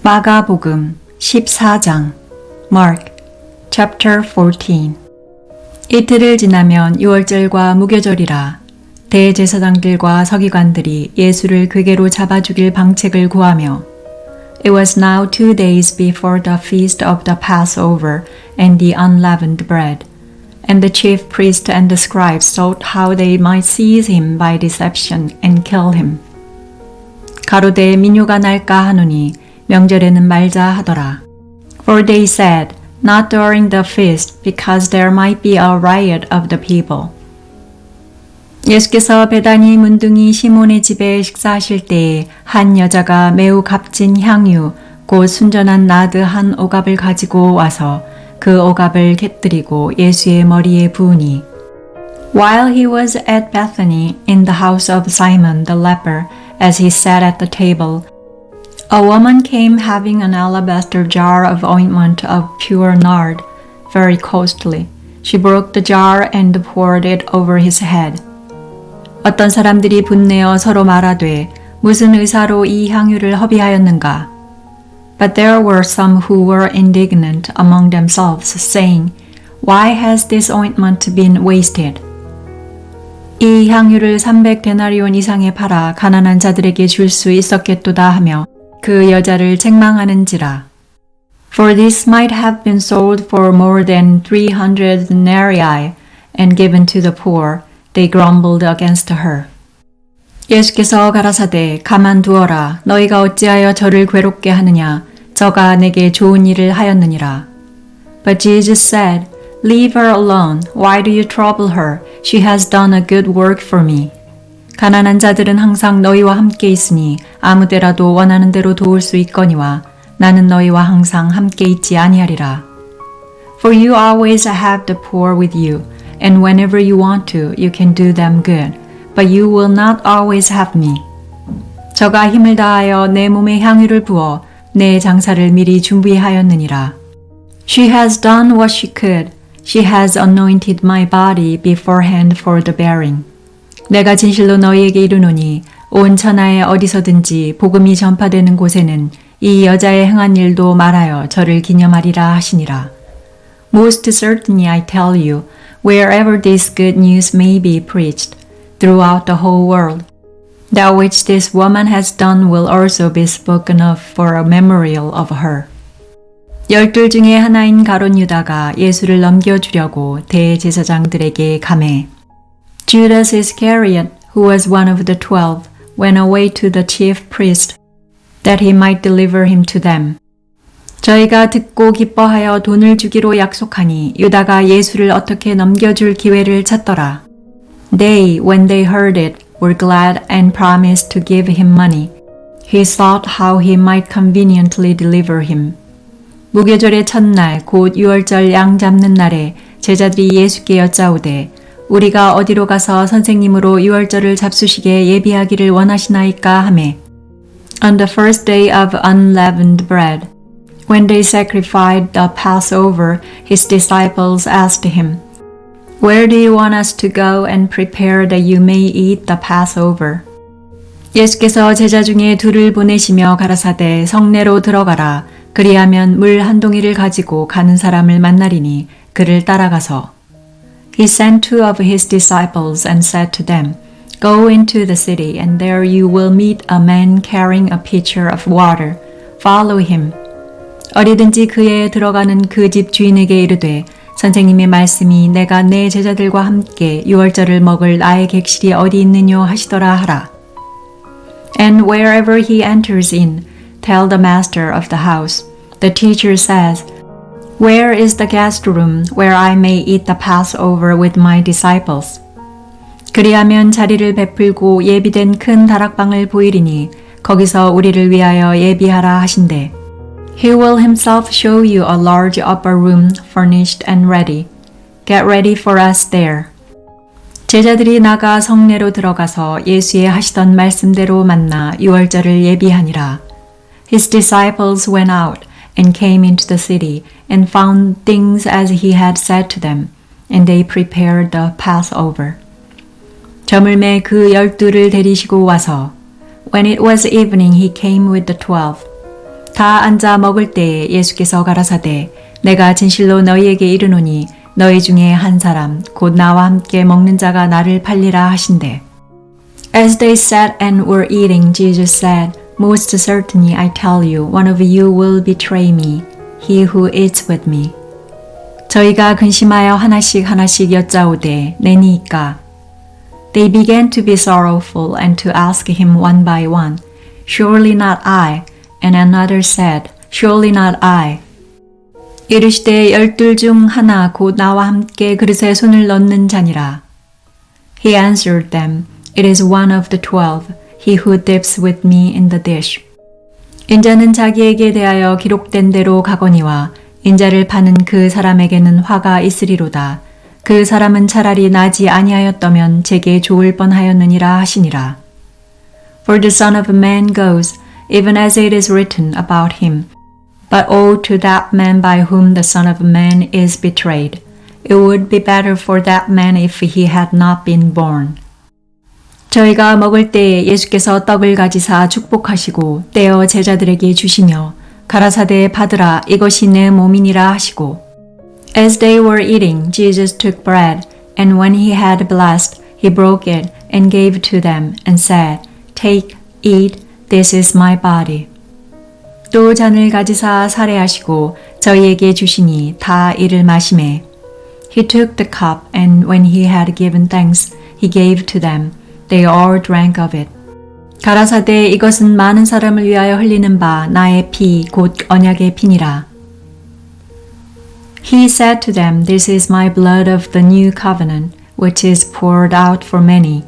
마가복음 14장 Mark14 이틀을 지나면 유월절과 무교절이라 대제사장들과 서기관들이 예수를 궤계로 잡아 죽일 방책을 구하며 It was now 2 days before the feast of the Passover and the unleavened bread. And the chief priests and the scribes sought how they might seize him by deception and kill him. 가로되 민요가 날까 하노니 명절에는 말자 하더라. For they said, Not during the feast, because there might be a riot of the people. 예수께서 베다니 문둥이 시몬의 집에 식사하실 때에 한 여자가 매우 값진 향유, 곧 순전한 나드 한 오갑을 가지고 와서 그 오갑을 곁들이고 예수의 머리에 부으니 While he was at Bethany in the house of Simon the leper, as he sat at the table, a woman came having an alabaster jar of ointment of pure nard, very costly. She broke the jar and poured it over his head. 어떤 사람들이 분내어 서로 말하되 무슨 의사로 이 향유를 허비하였는가? But there were some who were indignant among themselves, saying, Why has this ointment been wasted? 이 향유를 300데나리온 이상에 팔아 가난한 자들에게 줄 수 있었겠도다 하며 그 여자를 책망하는지라. For this might have been sold for more than 300 denarii and given to the poor. They grumbled against her. 예수께서 가라사대 가만두어라. 너희가 어찌하여 저를 괴롭게 하느냐. 저가 내게 좋은 일을 하였느니라. But Jesus said, Leave her alone. Why do you trouble her? She has done a good work for me. 가난한 자들은 항상 너희와 함께 있으니 아무데라도 원하는 대로 도울 수 있거니와 나는 너희와 항상 함께 있지 아니하리라. For you always have the poor with you, and whenever you want to, you can do them good, but you will not always have me. 저가 힘을 다하여 내 몸에 향유를 부어 내 장사를 미리 준비하였느니라. She has done what she could. She has anointed my body beforehand for the bearing. 내가 진실로 너희에게 이르노니 온 천하에 어디서든지 복음이 전파되는 곳에는 이 여자의 행한 일도 말하여 저를 기념하리라 하시니라. Most certainly I tell you, wherever this good news may be preached throughout the whole world, that which this woman has done will also be spoken of for a memorial of her. 12 중에 하나인 가룟 유다가 예수를 넘겨주려고 대제사장들에게 가매 Judas Iscariot, who was one of the 12, went away to the chief priest, that he might deliver him to them. 저희가 듣고 기뻐하여 돈을 주기로 약속하니 유다가 예수를 어떻게 넘겨줄 기회를 찾더라. They, when they heard it, were glad and promised to give him money. He thought how he might conveniently deliver him. 무교절의 첫날 곧 유월절 양 잡는 날에 제자들이 예수께 여짜오되 우리가 어디로 가서 선생님으로 유월절을 잡수시게 예비하기를 원하시나이까 하매 On the first day of unleavened bread, when they sacrificed the Passover, his disciples asked him, Where do you want us to go and prepare that you may eat the Passover? 예수께서 제자 중에 둘을 보내시며 가라사대 성내로 들어가라. 그리하면 물 한 동이를 가지고 가는 사람을 만나리니 그를 따라가서 He sent 2 of his disciples and said to them, Go into the city, and there you will meet a man carrying a pitcher of water. Follow him. 어디든지 그에 들어가는 그 집 주인에게 이르되 선생님의 말씀이 내가 내 제자들과 함께 유월절을 먹을 나의 객실이 어디 있느뇨 하시더라 하라. And wherever he enters in, tell the master of the house, the teacher says, Where is the guest room where I may eat the Passover with my disciples? 그리하면 자리를 베풀고 예비된 큰 다락방을 보이리니 거기서 우리를 위하여 예비하라 하신대. He will himself show you a large upper room furnished and ready. Get ready for us there. 제자들이 나가 성내로 들어가서 예수의 하시던 말씀대로 만나 유월절을 예비하니라. His disciples went out and came into the city and found things as he had said to them, and they prepared the Passover. 저물매 그 12를 데리시고 와서 When it was evening, he came with the 12. 다 앉아 먹을 때에 예수께서 가라사대 내가 진실로 너희에게 이르노니 너희 중에 한 사람 곧 나와 함께 먹는 자가 나를 팔리라 하신대. As they sat and were eating, Jesus said, Most certainly I tell you, one of you will betray me, he who eats with me. 저희가 근심하여 하나씩 여짜오되 내니이까. They began to be sorrowful and to ask him one by one, Surely not I. And another said, Surely not I. 이르시되 12 중 하나 곧 나와 함께 그릇에 손을 넣는 자니라. He answered them, It is one of the 12, he who dips with me in the dish. 인자는 자기에게 대하여 기록된 대로 가거니와 인자를 파는 그 사람에게는 화가 있으리로다. 그 사람은 차라리 나지 아니하였더면 제게 좋을 뻔하였느니라 하시니라. For the Son of Man goes, even as it is written about him. But woe to that man by whom the Son of Man is betrayed. It would be better for that man if he had not been born. 저희가 먹을 때에 예수께서 떡을 가지사 축복하시고 떼어 제자들에게 주시며 가라사대 받으라 이것이 내 몸이니라 하시고 As they were eating, Jesus took bread, and when he had blessed, he broke it and gave to them and said, Take, eat, this is my body. 또 잔을 가지사 살해하시고 저희에게 주시니 다 이를 마시매. He took the cup, and when he had given thanks, he gave to them. They all drank of it. 가라사대 이것은 많은 사람을 위하여 흘리는 바 나의 피 곧 언약의 피니라. He said to them, This is my blood of the new covenant, which is poured out for many.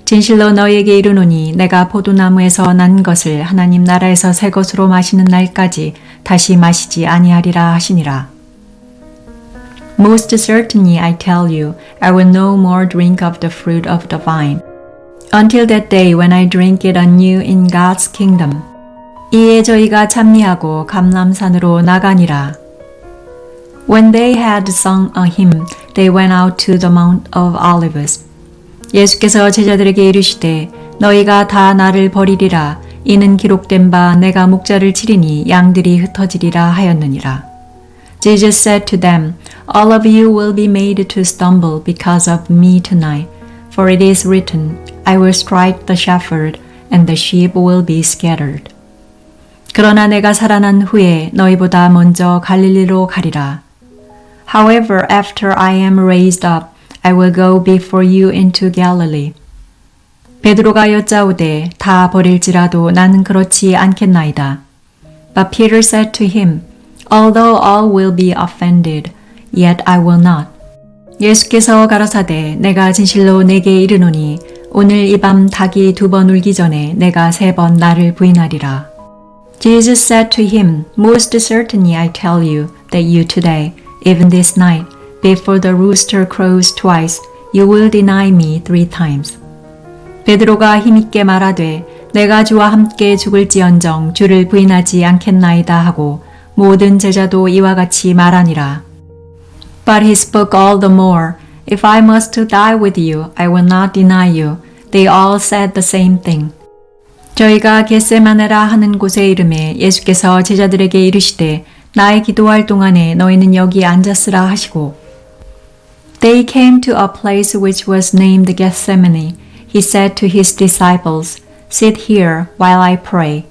진실로 너희에게 이르노니 내가 포도나무에서 난 것을 하나님 나라에서 새 것으로 마시는 날까지 다시 마시지 아니하리라 하시니라. Most certainly I tell you, I will no more drink of the fruit of the vine, until that day when I drink it anew in God's kingdom. 이에 저희가 찬미하고 감람산으로 나가니라. When they had sung a hymn, they went out to the Mount of Olives. 예수께서 제자들에게 이르시되 너희가 다 나를 버리리라. 이는 기록된 바 내가 목자를 치리니 양들이 흩어지리라 하였느니라. Jesus said to them, All of you will be made to stumble because of me tonight. For it is written, I will strike the shepherd, and the sheep will be scattered. 그러나 내가 살아난 후에 너희보다 먼저 갈릴리로 가리라. However, after I am raised up, I will go before you into Galilee. 베드로가 여짜오되 다 버릴지라도 나는 그렇지 않겠나이다. But Peter said to him, Although all will be offended, yet I will not. 예수께서 가라사대 내가 진실로 내게 이르노니 오늘 이 밤 닭이 2번 울기 전에 내가 3번 나를 부인하리라. Jesus said to him, Most certainly I tell you that you today, even this night, before the rooster crows twice, you will deny me 3 times. 베드로가 힘있게 말하되 내가 주와 함께 죽을지언정 주를 부인하지 않겠나이다 하고 모든 제자도 이와 같이 말하니라. But he spoke all the more, If I must die with you, I will not deny you. They all said the same thing. 저희가 겟세마네라 하는 곳에 이르매 예수께서 제자들에게 이르시되 나의 기도할 동안에 너희는 여기 앉았으라 하시고 They came to a place which was named Gethsemane. He said to his disciples, Sit here while I pray.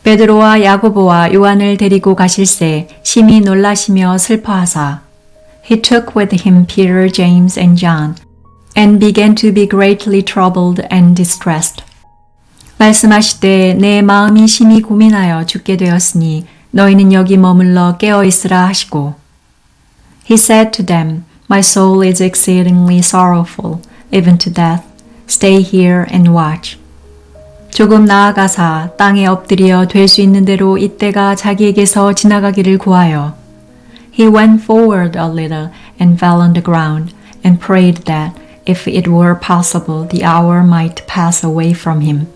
베드로와 야고보와 요한을 데리고 가실새 심히 놀라시며 슬퍼하사 He took with him Peter, James, and John, and began to be greatly troubled and distressed. 말씀하시되 내 마음이 심히 고민하여 죽게 되었으니 너희는 여기 머물러 깨어 있으라 하시고 He said to them, My soul is exceedingly sorrowful, even to death. Stay here and watch. 조금 나아가사 땅에 엎드려 될 수 있는 대로 이때가 자기에게서 지나가기를 구하여 He went forward a little and fell on the ground and prayed that if it were possible the hour might pass away from him.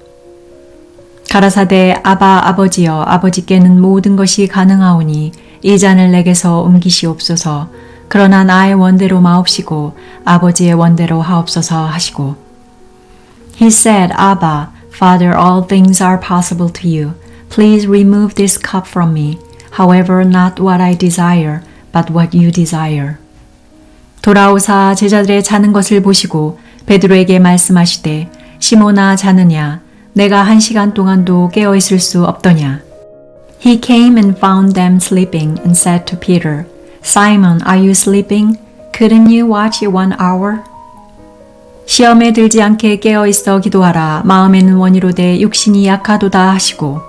가라사대 아바 아버지여 아버지께는 모든 것이 가능하오니 이 잔을 내게서 옮기시옵소서. 그러나 나의 원대로 마옵시고 아버지의 원대로 하옵소서 하시고 He said, Abba, Father, all things are possible to you. Please remove this cup from me. However, not what I desire, but what you desire. 돌아오사 제자들의 자는 것을 보시고 베드로에게 말씀하시되 시몬아 자느냐 내가 1시간 동안도 깨어 있을 수 없더냐. He came and found them sleeping and said to Peter, Simon, are you sleeping? Couldn't you watch 1 hour? 시험에 들지 않게 깨어 있어 기도하라. 마음에는 원이로되 육신이 약하도다 하시고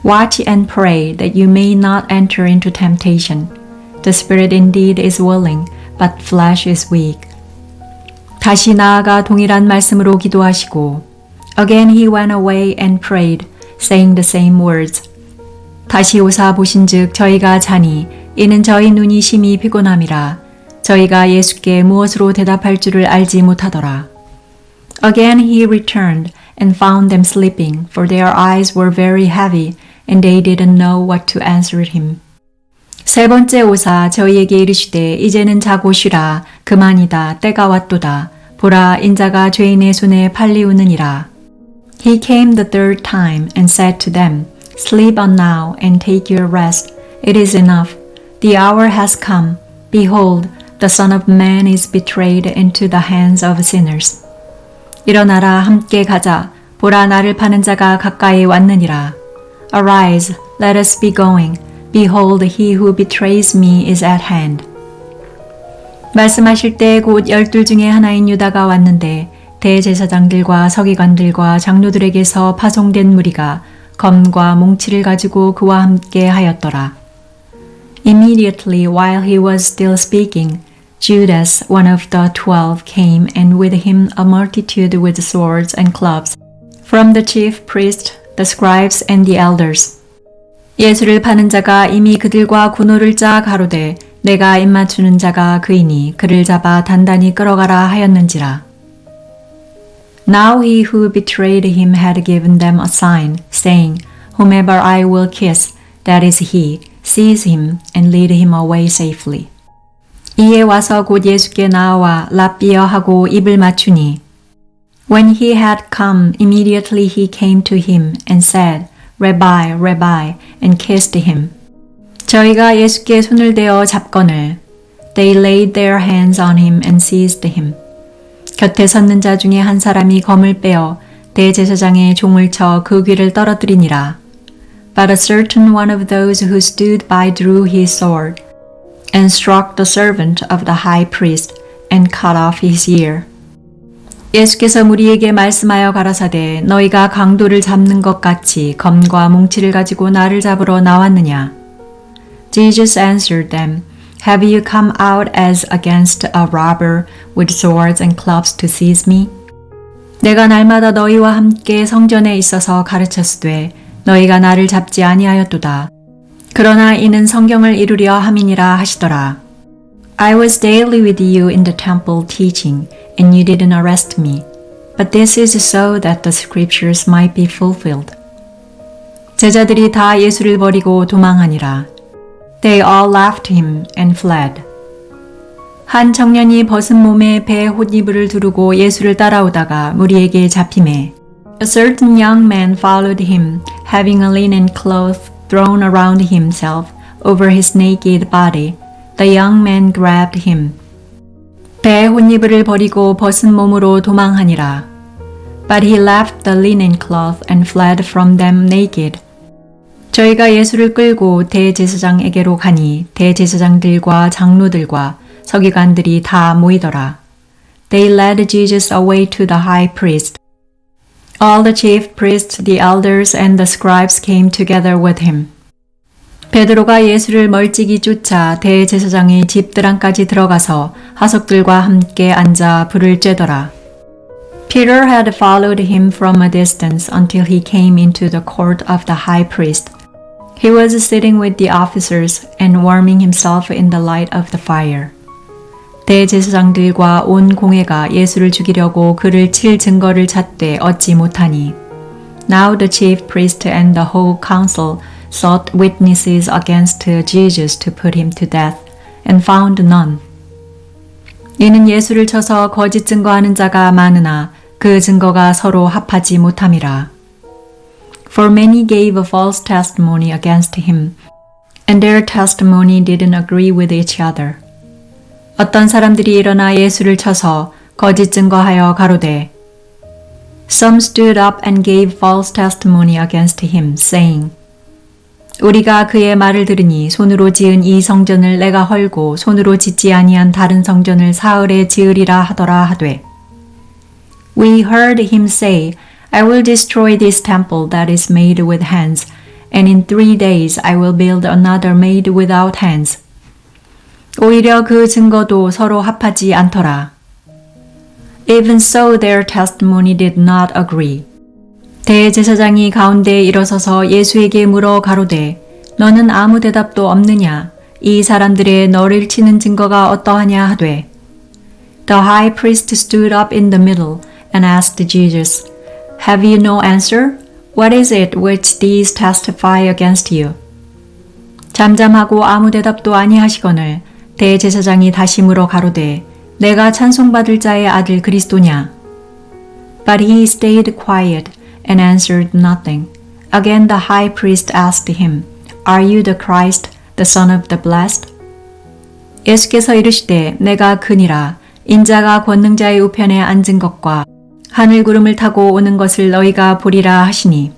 Watch and pray that you may not enter into temptation. The spirit indeed is willing, but flesh is weak. 다시 나아가 동일한 말씀으로 기도하시고 Again he went away and prayed, saying the same words. 다시 오사 보신즉 저희가 자니 이는 저희 눈이 심히 피곤함이라. 저희가 예수께 무엇으로 대답할 줄을 알지 못하더라. Again he returned and found them sleeping, for their eyes were very heavy, and they didn't know what to answer him. 세 번째 오사 저희에게 이르시되 이제는 자고 쉬라. 그만이다. 때가 왔도다. 보라 인자가 죄인의 손에 팔리우느니라. He came the third time and said to them, Sleep on now and take your rest. It is enough. The hour has come. Behold, the Son of Man is betrayed into the hands of sinners. 일어나라 함께 가자. 보라 나를 파는 자가 가까이 왔느니라. Arise, let us be going. Behold, he who betrays me is at hand. 말씀하실 때 곧 12 중에 하나인 유다가 왔는데 대제사장들과 서기관들과 장로들에게서 파송된 무리가 검과 몽치를 가지고 그와 함께 하였더라. Immediately while he was still speaking, Judas, one of the 12, came and with him a multitude with swords and clubs from the chief priests, the scribes and the elders. 예수를 파는 자가 이미 그들과 군호를 짜 가로되 내가 입맞추는 자가 그이니 그를 잡아 단단히 끌어가라 하였는지라. Now he who betrayed him had given them a sign, saying, Whomever I will kiss, that is he. Seize him and lead him away safely. 이에 와서 곧 예수께 나와 랍비어 하고 입을 맞추니 When he had come, immediately he came to him and said, Rabbi, Rabbi, and kissed him. 저희가 예수께 손을 대어 잡거늘 They laid their hands on him and seized him. 곁에 섰는 자 중에 한 사람이 검을 빼어 대제사장의 종을 쳐 그 귀를 떨어뜨리니라. But a certain one of those who stood by drew his sword and struck the servant of the high priest and cut off his ear. 예수께서 무리에게 말씀하여 가라사대 너희가 강도를 잡는 것 같이 검과 몽치를 가지고 나를 잡으러 나왔느냐. Jesus answered them, Have you come out as against a robber with swords and clubs to seize me? 내가 날마다 너희와 함께 성전에 있어서 가르쳤으되 너희가 나를 잡지 아니하였도다. 그러나 이는 성경을 이루려 함이니라 하시더라. I was daily with you in the temple teaching, and you didn't arrest me. But this is so that the scriptures might be fulfilled. 제자들이 다 예수를 버리고 도망하니라. They all left him and fled. 한 청년이 벗은 몸에 배에 홑이불을 두르고 예수를 따라오다가 무리에게 잡히매. A certain young man followed him, having a linen cloth thrown around himself over his naked body. The young man grabbed him. 배에 홑이불을 버리고 벗은 몸으로 도망하니라. But he left the linen cloth and fled from them naked. 저희가 예수를 끌고 대제사장에게로 가니 대제사장들과 장로들과 서기관들이 다 모이더라. They led Jesus away to the high priest. All the chief priests, the elders, and the scribes came together with him. 베드로가 예수를 멀찍이 쫓아 대제사장의 집 안까지 들어가서 하석들과 함께 앉아 불을 쬐더라. Peter had followed him from a distance until he came into the court of the high priest. He was sitting with the officers and warming himself in the light of the fire. 대제사장들과 온 공회가 예수를 죽이려고 그를 칠 증거를 찾되 얻지 못하니. Now the chief priest and the whole council sought witnesses against Jesus to put him to death, and found none. 이는 예수를 쳐서 거짓 증거하는 자가 많으나 그 증거가 서로 합하지 못함이라. For many gave a false testimony against him, and their testimony didn't agree with each other. 어떤 사람들이 일어나 예수를 쳐서 거짓 증거하여 가로되, Some stood up and gave false testimony against him, saying, 우리가 그의 말을 들으니 손으로 지은 이 성전을 내가 헐고 손으로 짓지 아니한 다른 성전을 사흘에 지으리라 하더라 하되, We heard him say, I will destroy this temple that is made with hands, and in 3 days I will build another made without hands. 오히려 그 증거도 서로 합하지 않더라. Even so their testimony did not agree. 대제사장이 가운데에 일어서서 예수에게 물어 가로되 너는 아무 대답도 없느냐? 이 사람들의 너를 치는 증거가 어떠하냐 하되 The high priest stood up in the middle and asked Jesus, Have you no answer? What is it which these testify against you? 잠잠하고 아무 대답도 아니하시거늘 대제사장이 다시 물어 가로되 내가 찬송받을 자의 아들 그리스도냐? But he stayed quiet and answered nothing. Again the high priest asked him, Are you the Christ, the Son of the Blessed? 예수께서 이르시되 내가 그니라. 인자가 권능자의 우편에 앉은 것과 하늘 구름을 타고 오는 것을 너희가 보리라 하시니.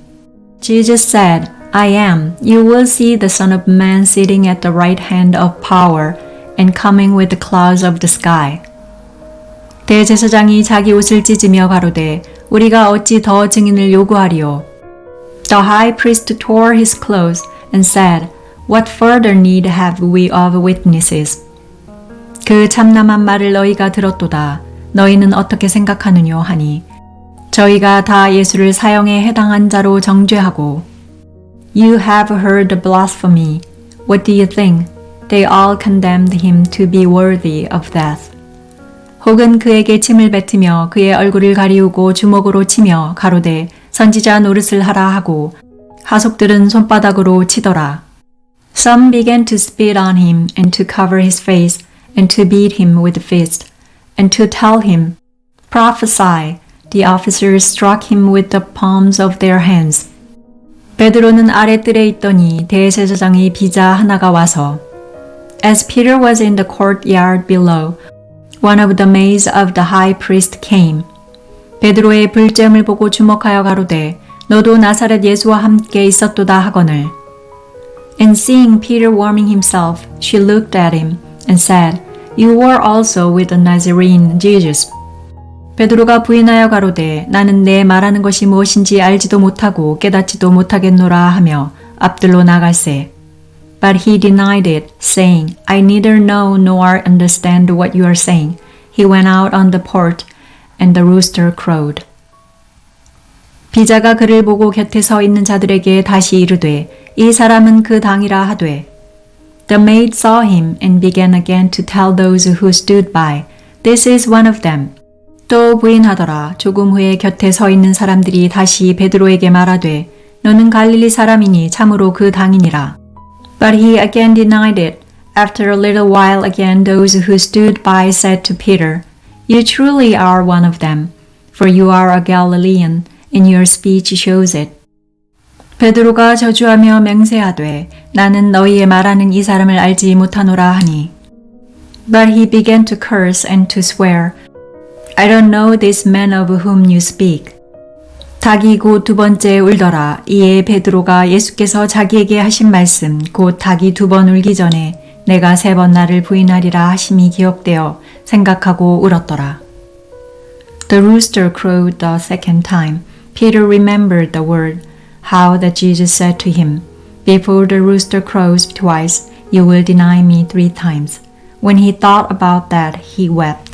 Jesus said, I am. You will see the Son of Man sitting at the right hand of power and coming with the clouds of the sky. 대제사장이 자기 옷을 찢으며 가로되 우리가 어찌 더 증인을 요구하리요? The high priest tore his clothes and said, What further need have we of witnesses? 그 참남한 말을 너희가 들었도다. 너희는 어떻게 생각하느뇨 하니 저희가 다 예수를 사형에 해당한 자로 정죄하고 You have heard the blasphemy. What do you think? They all condemned him to be worthy of death. 혹은 그에게 침을 뱉으며 그의 얼굴을 가리우고 주먹으로 치며 가로되 선지자 노릇을 하라 하고 하속들은 손바닥으로 치더라. Some began to spit on him and to cover his face and to beat him with fists and to tell him, Prophesy. The officers struck him with the palms of their hands. 베드로는 아랫뜰에 있더니 대제사장의 비자 하나가 와서 As Peter was in the courtyard below, one of the maids of the high priest came. 베드로의 불잼을 보고 주목하여 가로되 너도 나사렛 예수와 함께 있었도다 하거늘. And seeing Peter warming himself, she looked at him and said, You were also with the Nazarene Jesus. 베드로가 부인하여 가로되 나는 내 말하는 것이 무엇인지 알지도 못하고 깨닫지도 못하겠노라 하며 앞들로 나갈세. But he denied it, saying, I neither know nor understand what you are saying. He went out on the porch, and the rooster crowed. 비자가 그를 보고 곁에 서 있는 자들에게 다시 이르되 이 사람은 그 당이라 하되 The maid saw him and began again to tell those who stood by, This is one of them. 또 부인하더라. 조금 후에 곁에 서 있는 사람들이 다시 베드로에게 말하되 너는 갈릴리 사람이니 참으로 그 당이니라. But he again denied it. After a little while again those who stood by said to Peter, You truly are one of them, for you are a Galilean, and your speech shows it. 베드로가 저주하며 맹세하되 나는 너희의 말하는 이 사람을 알지 못하노라 하니. But he began to curse and to swear, I don't know this man of whom you speak. 닭이 곧 두 번째 울더라. 이에 베드로가 예수께서 자기에게 하신 말씀 곧 닭이 두 번 울기 전에 내가 3번 나를 부인하리라 하심이 기억되어 생각하고 울었더라. The rooster crowed the second time. Peter remembered the word, how that Jesus said to him, Before the rooster crows twice, you will deny me 3 times. When he thought about that, he wept.